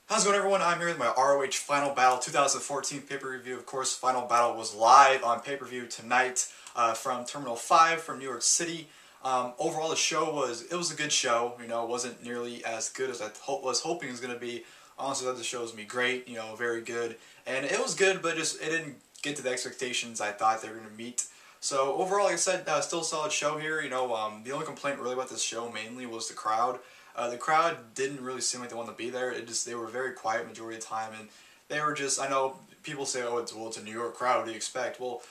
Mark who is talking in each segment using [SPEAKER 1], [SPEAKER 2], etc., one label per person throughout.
[SPEAKER 1] How's it going, everyone? I'm here with my ROH Final Battle 2014 pay-per-view. Of course, Final Battle was live on pay-per-view tonight from Terminal 5 from New York City. Overall, the show was a good show. You know, it wasn't nearly as good as I was hoping it was going to be. Honestly, I thought the show was going to be great. You know, very good, and it was good, but it didn't get to the expectations I thought they were going to meet. So overall, like I said, still a solid show here. You know, the only complaint really about this show mainly was the crowd. The crowd didn't really seem like they wanted to be there. They were very quiet majority of the time, and they were just, I know people say, oh, it's a New York crowd, what do you expect? Well,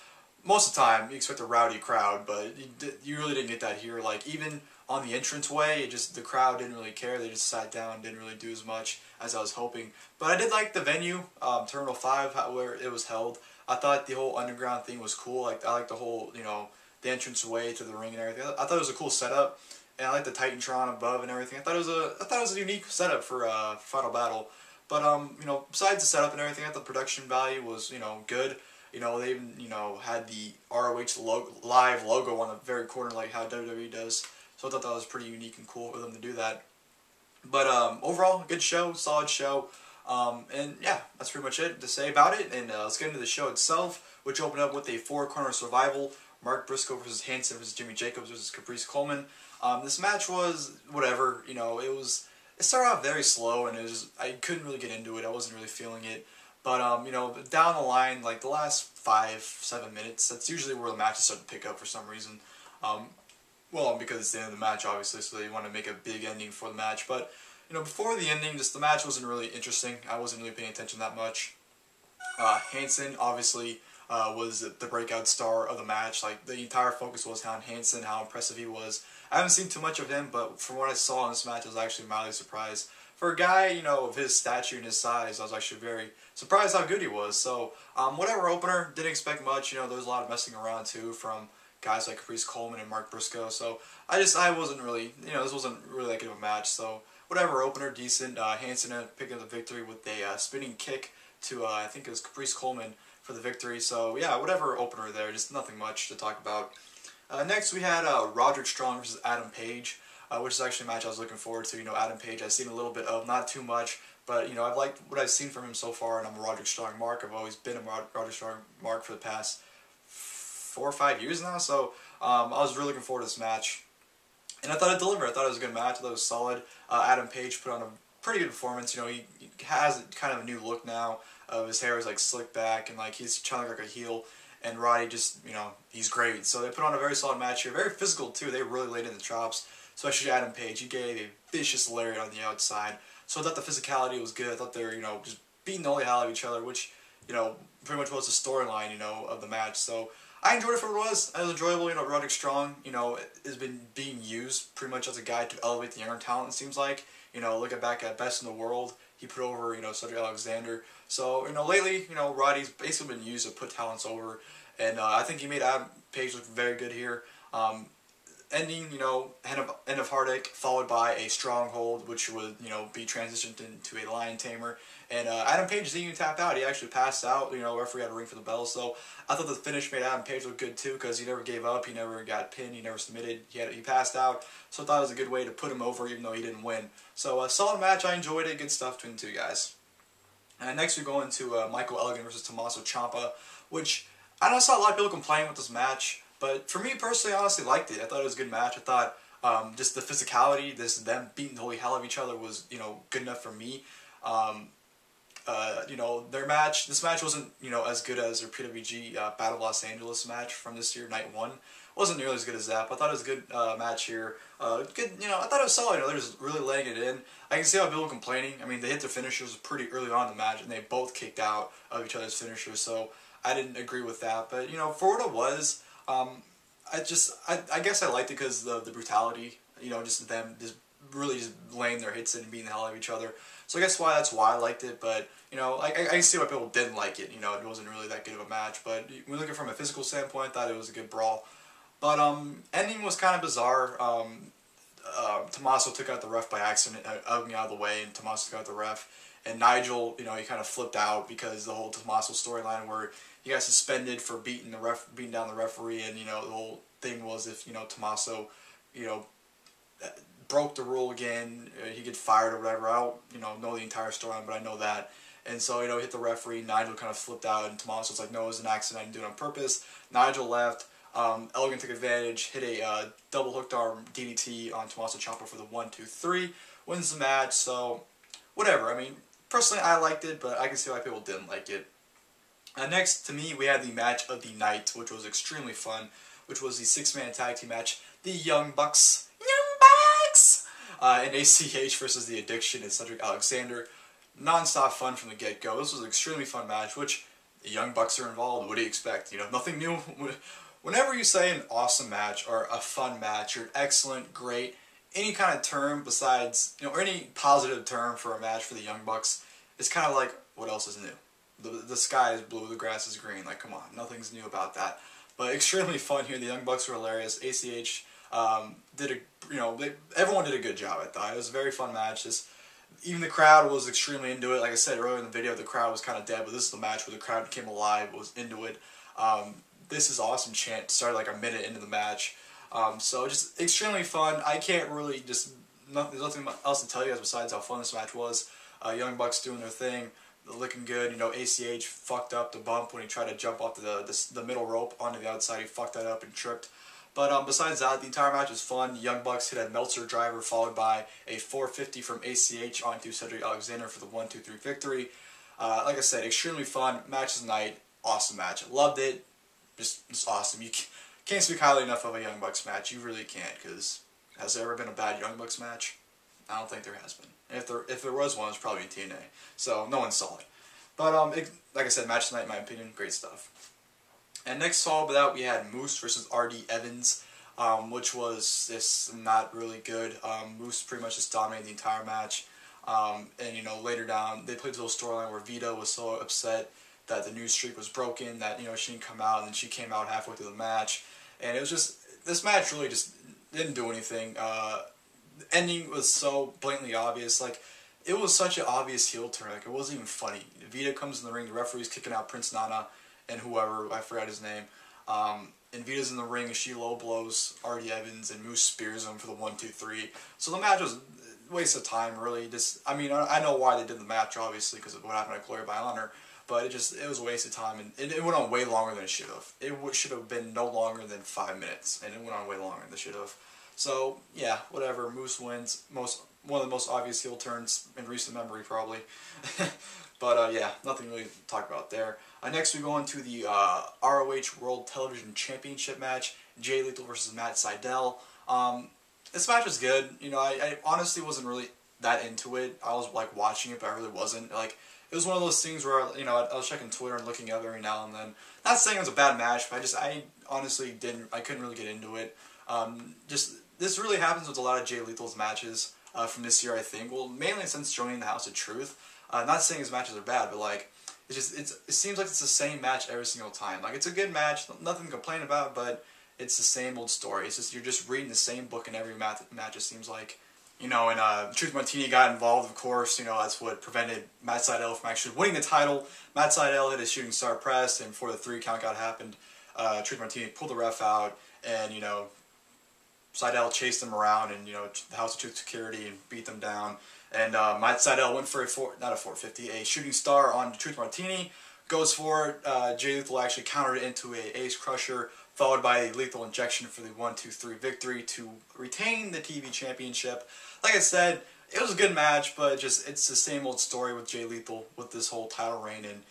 [SPEAKER 1] most of the time, you expect a rowdy crowd, but you really didn't get that here. Like, even on the entranceway, the crowd didn't really care. They just sat down, didn't really do as much as I was hoping. But I did like the venue, Terminal 5, where it was held. I thought the whole underground thing was cool. I liked the whole, you know, the entranceway to the ring and everything. I thought it was a cool setup. And I like the Titantron above and everything. I thought it was a unique setup for Final Battle. But you know, besides the setup and everything, I thought the production value was, you know, good. You know, they even, you know, had the ROH live logo on the very corner like how WWE does. So I thought that was pretty unique and cool for them to do that. But overall, good show, solid show. And yeah, that's pretty much it to say about it. And let's get into the show itself, which opened up with a four-corner survival. Mark Briscoe versus Hanson versus Jimmy Jacobs versus Caprice Coleman. This match was whatever, you know, it started off very slow and I couldn't really get into it. I wasn't really feeling it. But, you know, down the line, like the last 5-7 minutes, that's usually where the matches start to pick up for some reason. Well, because it's the end of the match, obviously, so they want to make a big ending for the match. But, you know, before the ending, the match wasn't really interesting. I wasn't really paying attention that much. Hanson, obviously, was the breakout star of the match. Like, the entire focus was on Hanson, how impressive he was. I haven't seen too much of him, but from what I saw in this match, I was actually mildly surprised. For a guy, you know, of his stature and his size, I was actually very surprised how good he was. So, whatever opener, didn't expect much. You know, there was a lot of messing around, too, from guys like Caprice Coleman and Mark Briscoe. So, I wasn't really, you know, this wasn't really that good of a match. So, whatever opener, decent. Hanson picked up the victory with a spinning kick to, I think it was Caprice Coleman for the victory. So, yeah, whatever opener there, just nothing much to talk about. Next, we had Roderick versus Adam Page, which is actually a match I was looking forward to. You know, Adam Page I've seen a little bit of, not too much, but, you know, I've liked what I've seen from him so far, and I'm a Roderick Strong mark. I've always been a Roderick Strong mark for the past 4 or 5 years now, so I was really looking forward to this match. And I thought it delivered. I thought it was a good match. I thought it was solid. Adam Page put on a pretty good performance. You know, he has kind of a new look now. His hair is like slicked back, and like he's trying to look like a heel. And Roddy just, you know, he's great. So they put on a very solid match here. Very physical, too. They really laid in the chops. Especially Adam Page. He gave a vicious lariat on the outside. So I thought the physicality was good. I thought they were, you know, just beating the holy hell out of each other, which, you know, pretty much was the storyline, you know, of the match. So I enjoyed it for what it was. It was enjoyable. You know, Roderick Strong, you know, has been being used pretty much as a guy to elevate the younger talent, it seems like. You know, looking back at Best in the World, he put over, you know, Cedric Alexander. So, you know, lately, you know, Roddy's basically been used to put talents over. And I think he made Adam Page look very good here. Ending, you know, end of Heartache, followed by a Stronghold, which would, you know, be transitioned into a Lion Tamer. And Adam Page didn't even tap out. He actually passed out. You know, referee had a ring for the bell. So I thought the finish made Adam Page look good too, because he never gave up. He never got pinned. He never submitted. He passed out. So I thought it was a good way to put him over, even though he didn't win. So a solid match. I enjoyed it. Good stuff between the two guys. And next we go into Michael Elgin versus Tommaso Ciampa, which I know I saw a lot of people complain with this match, but for me personally, I honestly liked it. I thought it was a good match. I thought just the physicality, them beating the holy hell out of each other was, you know, good enough for me. You know, this match wasn't, you know, as good as their PWG Battle of Los Angeles match from this year, Night 1. Wasn't nearly as good as that, but I thought it was a good match here. Good, you know, I thought it was solid. You know, they're just really laying it in. I can see how people are complaining. I mean, they hit their finishers pretty early on in the match, and they both kicked out of each other's finishers, so I didn't agree with that. But, you know, for what it was, I guess I liked it because of the brutality, you know, just them just really just laying their hits in and beating the hell out of each other. So I guess that's why I liked it, but, you know, I can see why people didn't like it. You know, it wasn't really that good of a match, but when we're looking from a physical standpoint, I thought it was a good brawl. But ending was kind of bizarre. Tommaso took out the ref by accident, out of the way, and Tommaso took out the ref. And Nigel, you know, he kind of flipped out because the whole Tommaso storyline where he got suspended for beating down the referee, and, you know, the whole thing was if, you know, Tommaso, you know, broke the rule again. He get fired or whatever. I don't, know the entire storyline, but I know that. And so, hit the referee. Nigel kind of flipped out, and Tommaso was like, no, it was an accident. I didn't do it on purpose. Nigel left. Elgin took advantage, hit a double hooked arm DDT on Tommaso Ciampa for the 1-2-3. Wins the match, so whatever. I mean, personally, I liked it, but I can see why people didn't like it. Next, to me, we had the match of the night, which was extremely fun, which was the 6-man tag team match. The Young Bucks, and ACH versus the Addiction and Cedric Alexander. Non-stop fun from the get-go. This was an extremely fun match, which the Young Bucks are involved. What do you expect? Nothing new. Whenever you say an awesome match or a fun match or an excellent, great, any kind of term besides, or any positive term for a match for the Young Bucks, it's kind of like, what else is new? The sky is blue, the grass is green. Like, come on, nothing's new about that. But extremely fun here. The Young Bucks were hilarious. ACH everyone did a good job, I thought. It was a very fun match. Even the crowd was extremely into it. Like I said earlier in the video, the crowd was kind of dead, but this is the match where the crowd came alive, was into it. This is awesome chant. Started like a minute into the match. So just extremely fun. I can't really there's nothing else to tell you guys besides how fun this match was. Young Bucks doing their thing, looking good. ACH fucked up the bump when he tried to jump off the middle rope onto the outside. He fucked that up and tripped. But besides that, the entire match was fun. Young Bucks hit a Meltzer driver followed by a 450 from ACH onto Cedric Alexander for the 1-2-3 victory. Like I said, extremely fun. Match of the night. Awesome match. Loved it. Just awesome. You can't speak highly enough of a Young Bucks match. You really can't, because has there ever been a bad Young Bucks match? I don't think there has been. If there was one, it was probably in TNA. So no one saw it. But like I said, match of the night, in my opinion, great stuff. And next followed by that, we had Moose versus RD Evans, which was just not really good. Moose pretty much just dominated the entire match. And later down, they played this little storyline where Vita was so upset that the news streak was broken, that she didn't come out, and then she came out halfway through the match. And it was just, this match really just didn't do anything. The ending was so blatantly obvious. Like, it was such an obvious heel turn. Like, it wasn't even funny. Vita comes in the ring, the referee's kicking out Prince Nana and whoever, I forgot his name. And Vita's in the ring, and she low blows RD Evans, and Moose spears him for the 1-2-3. So the match was a waste of time, really. I know why they did the match, obviously, because of what happened at Glory by Honor, but it was a waste of time, and it went on way longer than it should have. It should have been no longer than 5 minutes, and it went on way longer than it should have. So, yeah, whatever. Moose wins. One of the most obvious heel turns in recent memory, probably. But, yeah, nothing really to talk about there. Next, we go into the ROH World Television Championship match. Jay Lethal versus Matt Sydal. This match was good. I honestly wasn't really that into it. I was, watching it, but I really wasn't. It was one of those things where, I was checking Twitter and looking up every now and then. Not saying it was a bad match, but I honestly couldn't really get into it. This really happens with a lot of Jay Lethal's matches from this year, I think. Well, mainly since joining the House of Truth. Not saying his matches are bad, but it seems like it's the same match every single time. It's a good match, nothing to complain about, but it's the same old story. It's just you're just reading the same book in every match. It seems like, and Truth Martini got involved, of course. That's what prevented Matt Sydal from actually winning the title. Matt Sydal hit a shooting star press, and before the 3 count happened, Truth Martini pulled the ref out, and Sydal chased him around, and the House of Truth security, and beat them down. And Matt Sydal went for a shooting star on Truth Martini, goes for it. Jay Lethal actually countered it into a Ace Crusher, followed by a lethal injection for the 1-2-3 victory to retain the TV championship. Like I said, it was a good match, but it's the same old story with Jay Lethal, with this whole title reign and,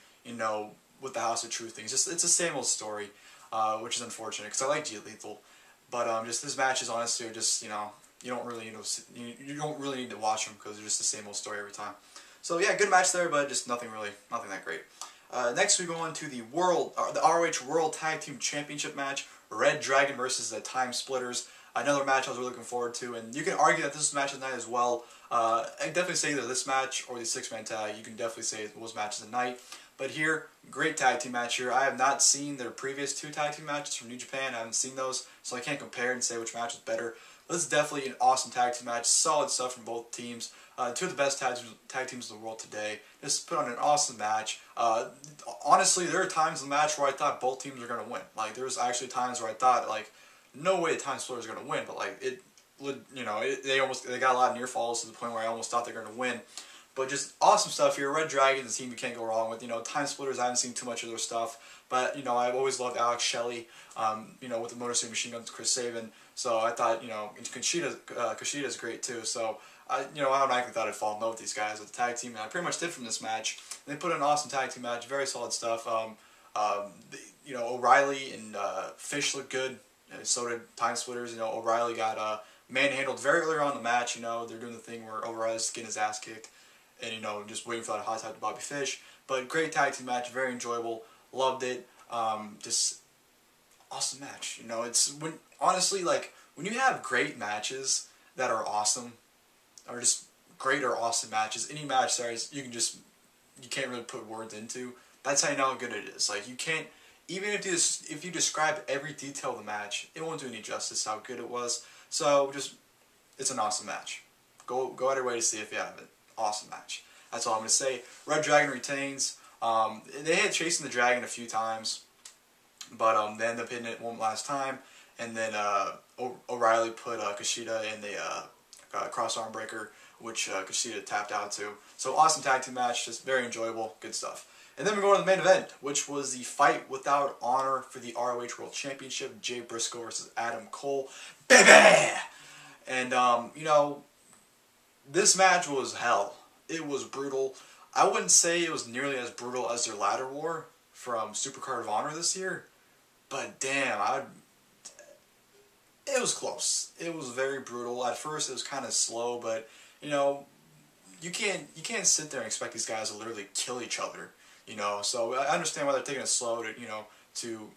[SPEAKER 1] with the House of Truth things. It's the same old story, which is unfortunate, because I like Jay Lethal. But this match is honestly just, you don't really need to watch them, because they're just the same old story every time. So yeah, good match there, but just nothing that great. Next we go on to the ROH World Tag Team Championship match, reDRagon versus the Time Splitters. Another match I was really looking forward to, and you can argue that this is match of the night as well. I definitely say either this match or the 6-man tag. You can definitely say it was match of the night. But here, great tag team match here. I have not seen their previous 2 tag team matches from New Japan. I haven't seen those, so I can't compare and say which match was better. But this is definitely an awesome tag team match. Solid stuff from both teams. 2 of the best tag teams in the world today. Just put on an awesome match. Honestly, there are times in the match where I thought both teams were going to win. There was actually times where I thought, no way the Time Splitters are going to win. But, they got a lot of near falls to the point where I almost thought they were going to win. But just awesome stuff here. reDRagon, the team you can't go wrong with. Time Splitters, I haven't seen too much of their stuff. But, I've always loved Alex Shelley, with the Motor City Machine Guns, Chris Sabin. So I thought, Kushida great too. So, I automatically thought I'd fall in love with these guys as a tag team. And I pretty much did from this match. And they put in an awesome tag team match. Very solid stuff. O'Reilly and Fish looked good. So did Time Splitters. O'Reilly got manhandled very early on in the match. They're doing the thing where O'Reilly's getting his ass kicked. And, just waiting for that hot tag to Bobby Fish. But great tag team match, very enjoyable, loved it. Just awesome match. Honestly, when you have great matches that are awesome, or just great or awesome matches, any match series you can't really put words into. That's how you know how good it is. You can't, even if you describe every detail of the match, it won't do any justice how good it was. So it's an awesome match. Go out of your way to see if you have it. Awesome match. That's all I'm going to say. reDRagon retains. They had chasing the Dragon a few times, but they ended up hitting it one last time, and then O'Reilly put Kushida in the cross arm breaker, which Kushida tapped out to. So awesome tag team match, just very enjoyable, good stuff. And then we go to the main event, which was the fight without honor for the ROH World Championship, Jay Briscoe versus Adam Cole, baby. And this match was hell. It was brutal. I wouldn't say it was nearly as brutal as their ladder war from Supercard of Honor this year, but damn, it was close. It was very brutal. At first, it was kind of slow, but you can't sit there and expect these guys to literally kill each other. So I understand why they're taking it slow to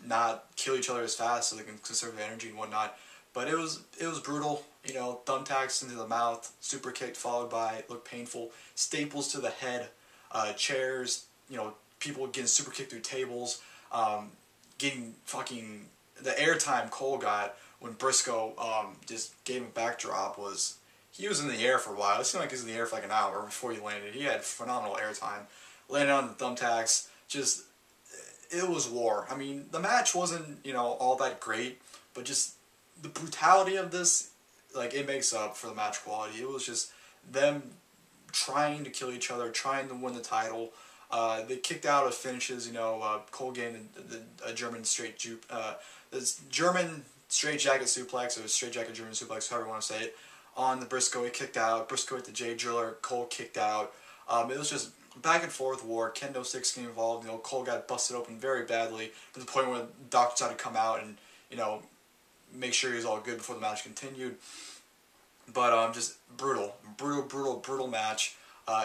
[SPEAKER 1] not kill each other as fast so they can conserve their energy and whatnot. But it was brutal. Thumbtacks into the mouth, super kick followed by, looked painful, staples to the head, chairs, people getting super kicked through tables, getting fucking, the airtime Cole got when Briscoe just gave him a backdrop he was in the air for a while. It seemed like he was in the air for like an hour before he landed. He had phenomenal airtime. Landed on the thumbtacks, it was war. I mean, the match wasn't, all that great, but just the brutality of this, it makes up for the match quality. It was just them trying to kill each other, trying to win the title. They kicked out of finishes, Cole gave a German German straight jacket suplex, or straight jacket German suplex, however you want to say it, on the Briscoe. He kicked out. Briscoe hit the Jay Driller. Cole kicked out. It was just back and forth war. Kendo sticks getting involved. Cole got busted open very badly to the point where the doctors had to come out and make sure he was all good before the match continued. But just brutal match.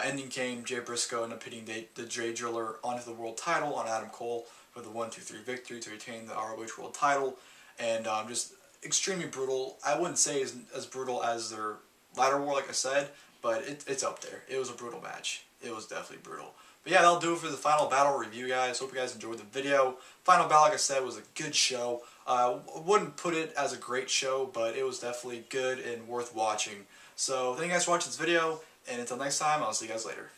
[SPEAKER 1] Ending came, Jay Briscoe ended up hitting the Jay Driller onto the world title on Adam Cole for the 1-2-3 victory to retain the ROH world title. And just extremely brutal. I wouldn't say as brutal as their ladder war, like I said, but it's up there. It was a brutal match. It was definitely brutal. But yeah, that'll do it for the Final Battle review, guys. Hope you guys enjoyed the video. Final Battle, like I said, was a good show. I wouldn't put it as a great show, but it was definitely good and worth watching. So thank you guys for watching this video, and until next time, I'll see you guys later.